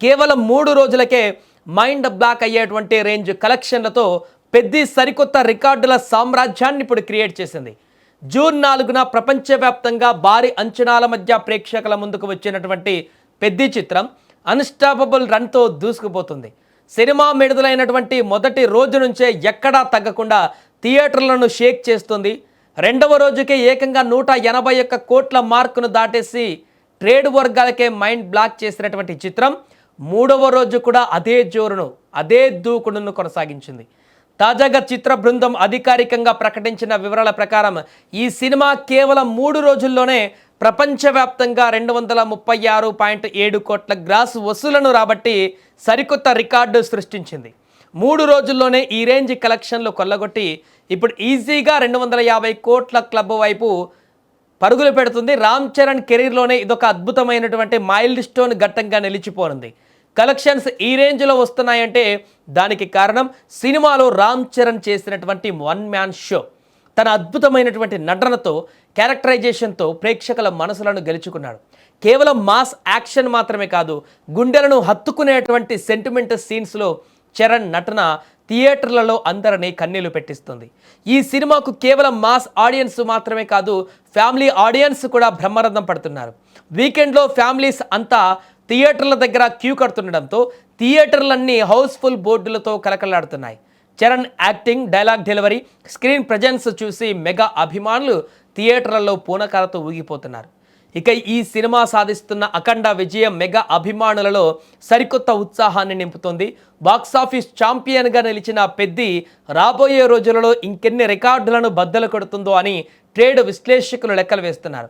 కేవలం 3 రోజులకే mind block అయ్యేటువంటి రేంజ్ కలెక్షన్లతో పెద్ద సరికొత్త రికార్డుల సామ్రాజ్యాన్ని ఇప్పుడు క్రియేట్ చేసింది. జూన్ 4న ప్రపంచవ్యాప్తంగా భారీ అంచనాల మధ్య ప్రేక్షకుల ముందుకు వచ్చినటువంటి పెద్ద చిత్రం అన్స్టాపబుల్ రన్తో దూసుకుపోతుంది. సినిమా విడుదలైనటువంటి మొదటి రోజు నుంచే ఎక్కడా తగ్గకుండా థియేటర్లను షేక్ చేస్తుంది. రెండవ రోజుకే ఏకంగా 181 కోట్ల మార్కును దాటేసి ట్రేడ్ వర్గాలకే మైండ్ బ్లాక్ చేసినటువంటి చిత్రం మూడవ రోజు కూడా అదే జోరును, అదే దూకుడును కొనసాగించింది. తాజాగా చిత్ర బృందం అధికారికంగా ప్రకటించిన వివరాల ప్రకారం ఈ సినిమా కేవలం 3 రోజుల్లోనే ప్రపంచవ్యాప్తంగా 236.7 కోట్ల గ్రాస్ వసూలను రాబట్టి సరికొత్త రికార్డు సృష్టించింది. 3 రోజుల్లోనే ఈ రేంజ్ కలెక్షన్లు కొల్లగొట్టి ఇప్పుడు ఈజీగా 250 కోట్ల క్లబ్ వైపు పరుగులు పెడుతుంది. రామ్ చరణ్ కెరీర్లోనే ఇదొక అద్భుతమైనటువంటి మైల్డ్ స్టోన్ ఘట్టంగా నిలిచిపోనుంది. కలెక్షన్స్ ఈ రేంజ్లో వస్తున్నాయంటే దానికి కారణం సినిమాలో రామ్ చరణ్ చేసినటువంటి వన్ మ్యాన్ షో. తన అద్భుతమైనటువంటి నటనతో, క్యారెక్టరైజేషన్తో ప్రేక్షకుల మనసులను గెలుచుకున్నాడు. కేవలం మాస్ యాక్షన్ మాత్రమే కాదు, గుండెలను హత్తుకునేటువంటి సెంటిమెంట్ సీన్స్లో చరణ్ నటన థియేటర్లలో అందరినీ కన్నీళ్లు పెట్టిస్తుంది. ఈ సినిమాకు కేవలం మాస్ ఆడియన్స్ మాత్రమే కాదు, ఫ్యామిలీ ఆడియన్స్ కూడా బ్రహ్మరథం పడుతున్నారు. వీకెండ్లో ఫ్యామిలీస్ అంతా థియేటర్ల దగ్గర క్యూ కడుతుండడంతో థియేటర్లన్నీ హౌస్ఫుల్ బోర్డులతో కలకలాడుతున్నాయి. Charan acting, dialogue delivery, screen presence చూసి మెగా అభిమానులు థియేటర్లలో పూనకాలతో ఊగిపోతున్నారు. ఇక ఈ సినిమా సాధిస్తున్న అఖండ విజయం మెగా అభిమానులలో సరికొత్త ఉత్సాహాన్ని నింపుతోంది. బాక్సాఫీస్ ఛాంపియన్గా నిలిచిన పెద్ది రాబోయే రోజులలో ఇంకెన్ని రికార్డులను బద్దలు కొడుతుందో అని ట్రేడ్ విశ్లేషకులు లెక్కలు వేస్తున్నారు.